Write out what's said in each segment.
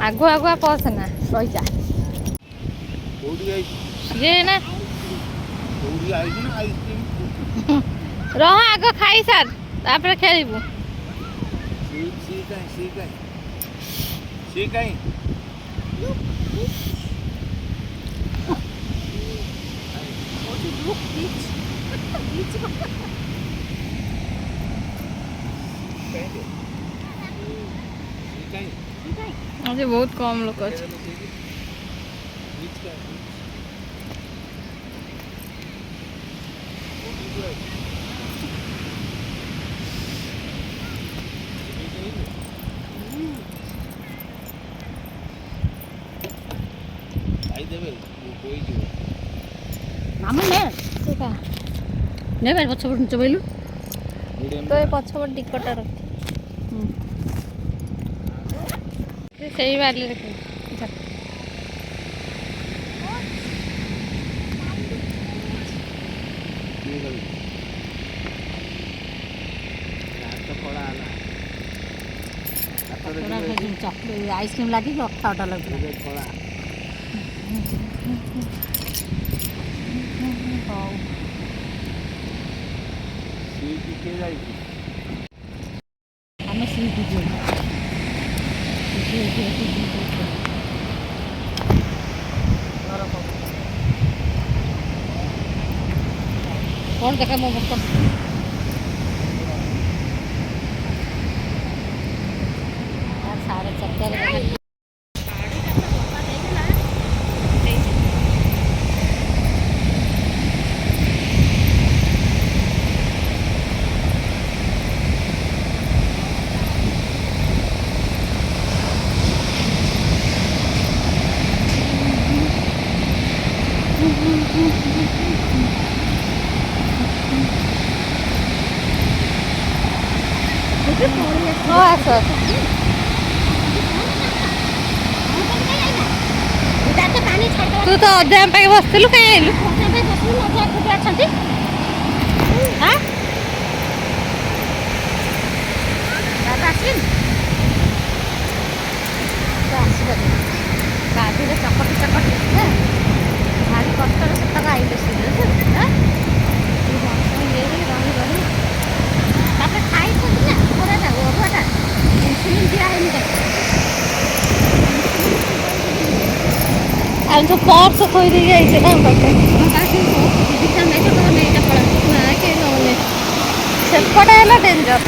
ଆଗୁଆ ଆଗୁଆ ପଶନା ରହିଯା ସିଏ ନା ରହ ଆଗ ଖାଇସାର ତାପରେ ଖେଳିବୁ। ଆଜି ବହୁତ କମ ଲୋକ ଅଛି। ନେବେ ପଛପଟ ଚବେଇଲୁ ତ ଏ ପଛପଟ ଟିକଟା ରଖି ସେଇ ବାଲିରେ ଆଇସ୍କ୍ରିମ୍ ଲାଗିକି ଅଠା ଅଠା ଲାଗୁଥିଲା। ହଉ ଆମେ ସିଟ୍ ଯିବୁ କ'ଣ ଦେଖା ମୋ ସାଢ଼େ 4:00 ଆସ ତୁ ତ ଅଜା ପାଇଁ ବସିଥିଲୁ କାହିଁ ଆଇଲୁ? ଅଛନ୍ତି ଗାଡ଼ିରେ ଚକଟି ଚକଟି ଭାରି କଷ୍ଟରେ ସେତକ ଆଇଲେ ତାପରେ ଖାଇଛନ୍ତି ନା ଖରାଟା ଅରୁଆଟା ଇନ୍ସୁଲିନ୍ ଦିଆ ହେଇନି ଆଉ ସବୁ ପର୍ସ ଥୋଇ ଦେଇକି ଆଇছে ନା ସେପଟେ ହେଲା ଡେଞ୍ଜର।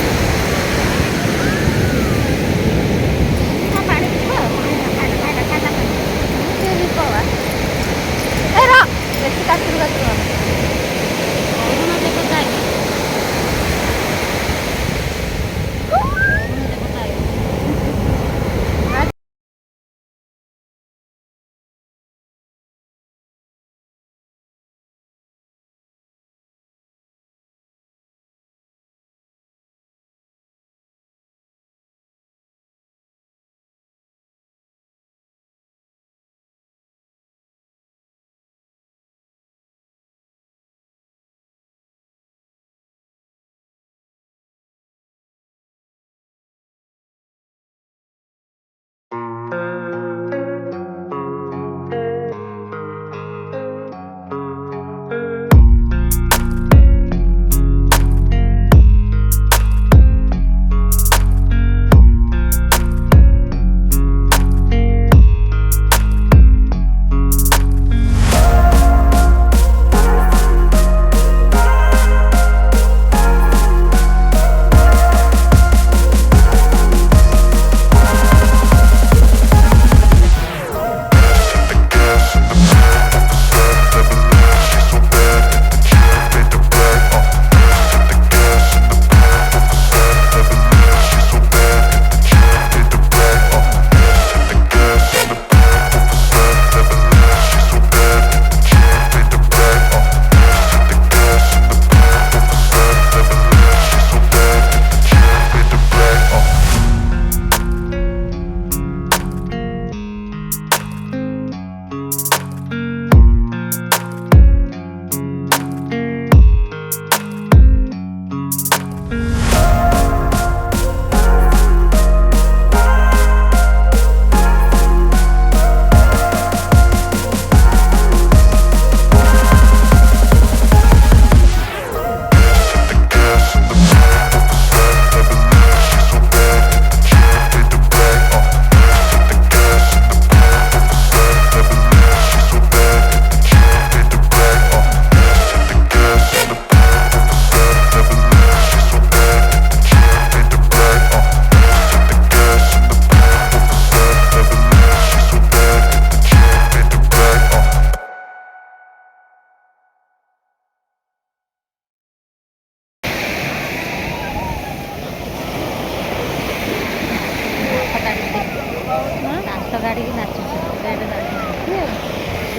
ଗାଡ଼ି କି ନାଚୁଛି ବେଡ଼ ଗାଡ଼ି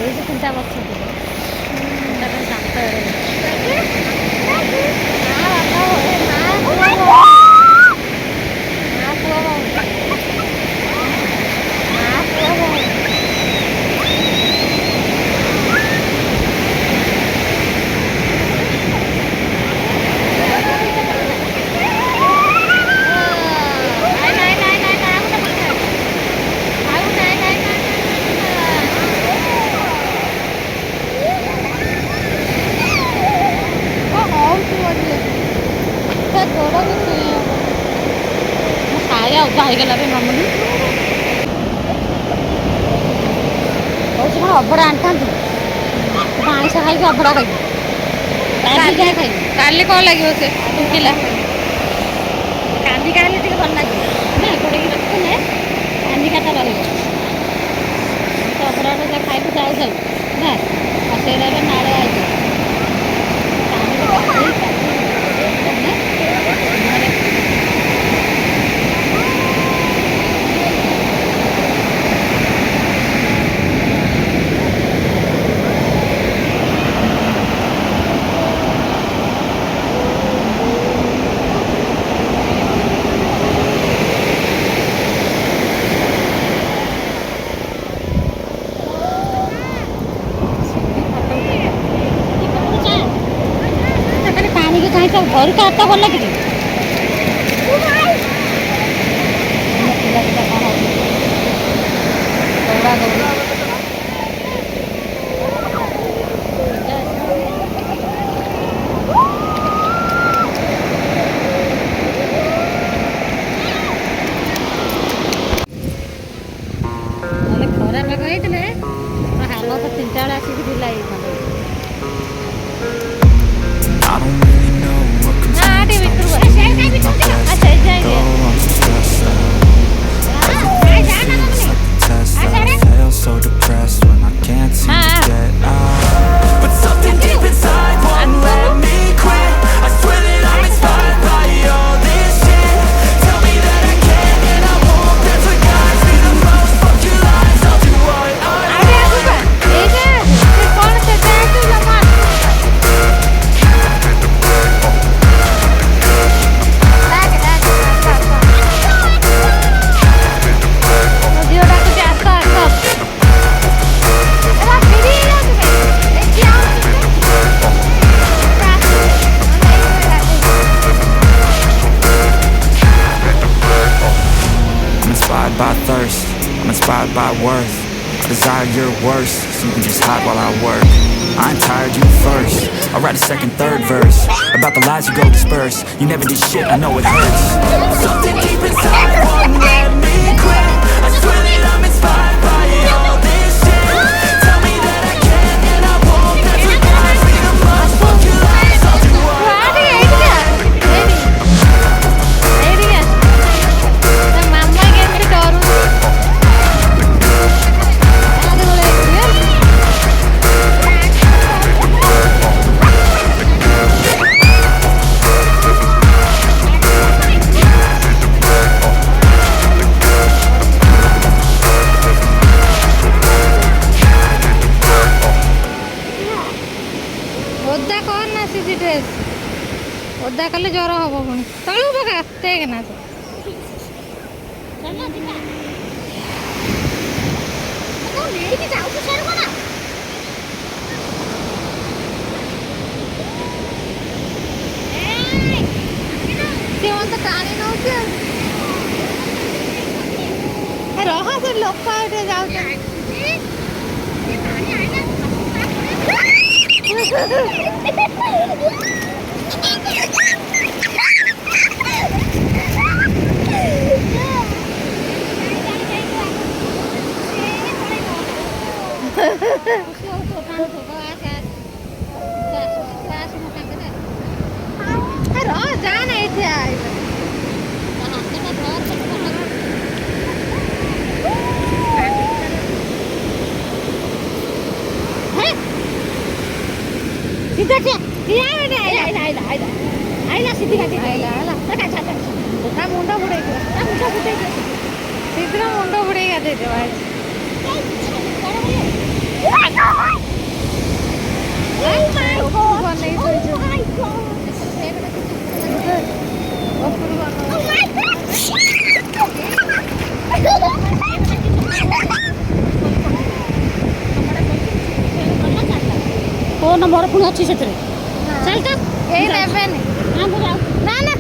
ଏଇଠି ତିନିଟା ବର୍ଷ ତିନିଟା ପାଇଁ ଦାନ୍ତ ହେଇଗଲା ରେ ମାମୁନି କହୁଛି କ'ଣ ଅଭଡ଼ା ଆଣିଥାନ୍ତୁ ଆଇଁଷ ଖାଇକି ଅଭଡ଼ା ଖାଇବି ଖାଇବି କାଲି କ'ଣ ଲାଗିବ ସେ ଶୁଖିଲା କାନ୍ଦି ଖାଇଲେ ଟିକେ ଭଲ ଲାଗିବ ନା ଗୋଡ଼େଇକି ରଖିଥିଲେ କାନ୍ଦିକାଟା ରହିବ ଅଭଡ଼ାଟା ଯା ଖାଇକି ଯାଉ ଯାଉ ନା ଆଉ ସେଇଟା ଏବେ ନାଳେ ଆଇଯିବ ଘରକୁ ହାତ ଭଲ ଲାଗିଛି ଦୌଡ଼ା ଦୌଡ଼ି ନହେଲେ ଖରା ପାଗ ହେଇଥିଲେ ହାଲତ 3ଟା ବେଳେ ଆସିକି ଢିଲା ହେଇଥାନ୍ତା so depressed when I can't seem to get out. But something deep inside won't let me quit. I swear that I'm inspired by all this shit. Tell me that I can and I won't. That's what guides me the most. Fuck your lies, I'll do what I want. By thirst, I'm inspired by worth. I desire your worst, so you can just hide while I work. I ain't tired, you first. I'll write a second, third verse about the lies you go disperse. You never did shit, I know it hurts. Something deep inside won't let me quit. I swear that I'm inspired by all this shit. Tell me that I can and I won't. That's what guides me the most. Fuck your lies, I'll do what I want. ओदा कले ज्वर हम पुणी तलू पका देखना तो टाणी नौ रहा से लोक जाऊ शीघ्र मुंड बुड़े ଗାଧେଇ ଦେବା ଫୋନ୍ ନମ୍ବର ପୁଣି ଅଛି ସେଥିରେ ଚାଲ ତ କେହି ନେବେନି ନା ନା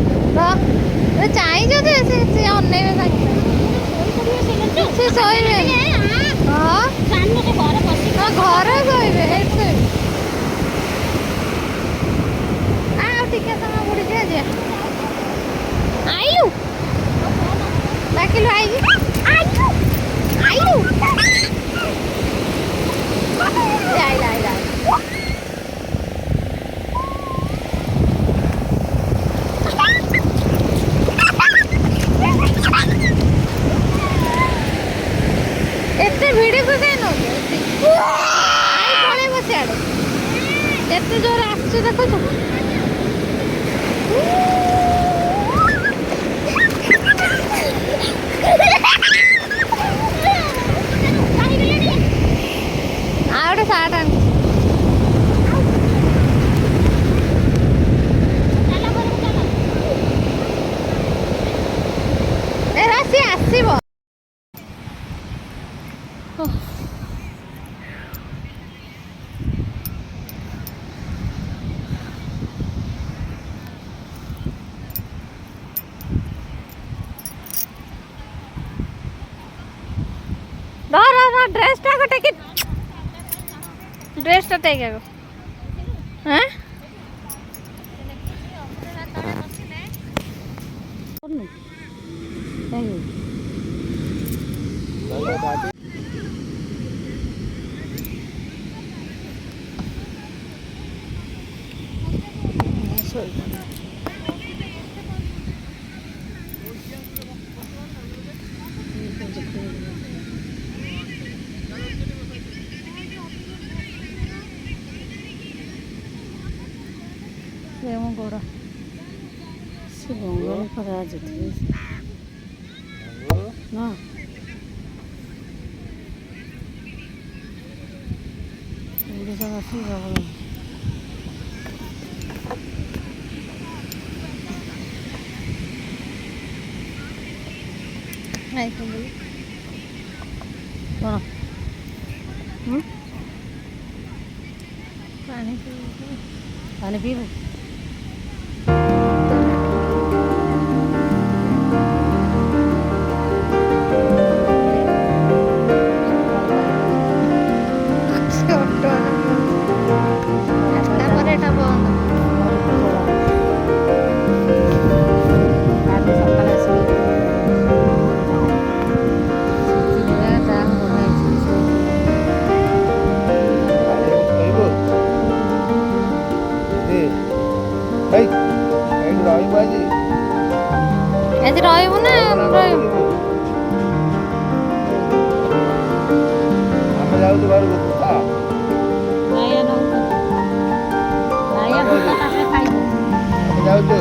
ଚାହିଁଛ ଯେ ସେ ଅନେଇବେ ସାଙ୍ଗେ ସେ ଶୋଇବେ ଘରେ ଶୋଇବେ ଏଇଠି ଶୋଇବେ ଆଉ ଟିକେ ସମୟ ବୁଡ଼ିଯିବା ଯେ ଆଇଲୁ ଡାକିଲୁ ଆଇକି ଆଇଲୁ ଆଇଲା ଆଇଲା ଏତେ ଭିଡ଼ିକୁ କାହିଁ ନଉଛୁ ପଳେଇବ ସିଆଡ଼େ କେତେ ଜୋରେ ଆସୁଛୁ ଦେଖୁଛୁ ଆଉ ଗୋଟେ ସାର୍ଟ ଆଣିଛି ସିଏ ଆସିବ ड्रेस टा टेक ड्रेस टा टेक हाँ Yang gora, si bongol pada aja terus. Nah, ini sangat sih kalau. Naik dulu. Mana? Panik biru. ଆଜି ରହିବୁ ନା ରହିବୁ ଆମେ ଯାଉଛୁ ଘରକୁ ଯାଉଛୁ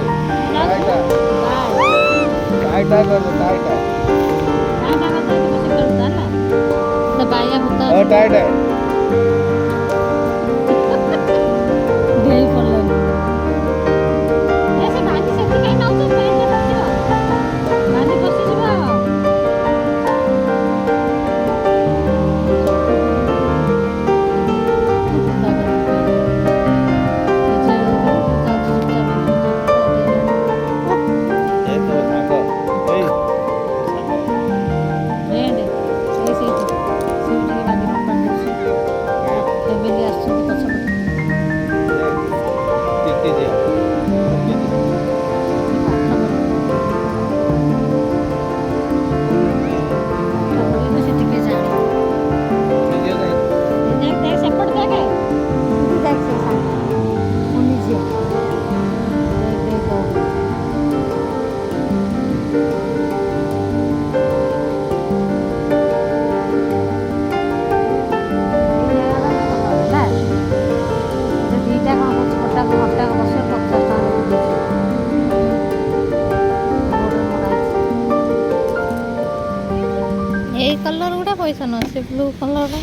କଲର୍ ଗୁଡ଼ା ପଇସା ନୁହଁ ସେ ବ୍ଲୁ କଲର୍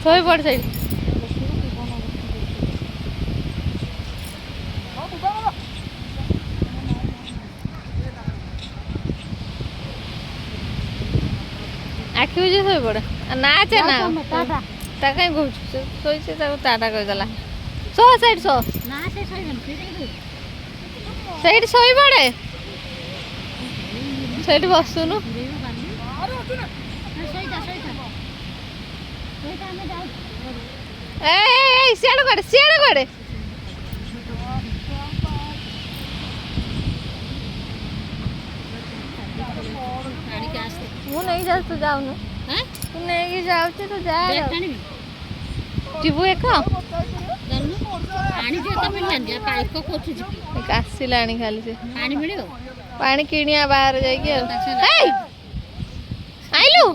ଶୋଇପଡ଼ ସେଇଠି ଆଖି ବୁଝି ଶୋଇପଡ଼ ନାଚେ ନା ତା କାହିଁ କହୁଛୁ ସେ ଶୋଇছে ତାକୁ ଟାଟା କହିଦେଲା ଶୋ ସେଇଠି ଶୋ ସେଇଠି ଶୋଇପଡ଼େ ସେଇଠି ବସୁନୁ ଏଇ ସିଆଡ଼େ କୁଆଡ଼େ ମୁଁ ନେଇକି ଯାଉଛି ତୁ ଯାଉନୁ ତୁ ନେଇକି ଯାଉଛି ତୁ ଯା ଯିବୁ ଏକ ଆସିଲାଣି ଖାଲି ସେ ପାଣି କିଣିବା ବାହାରେ ଯାଇକି ଆଉ ଆଇଲୁ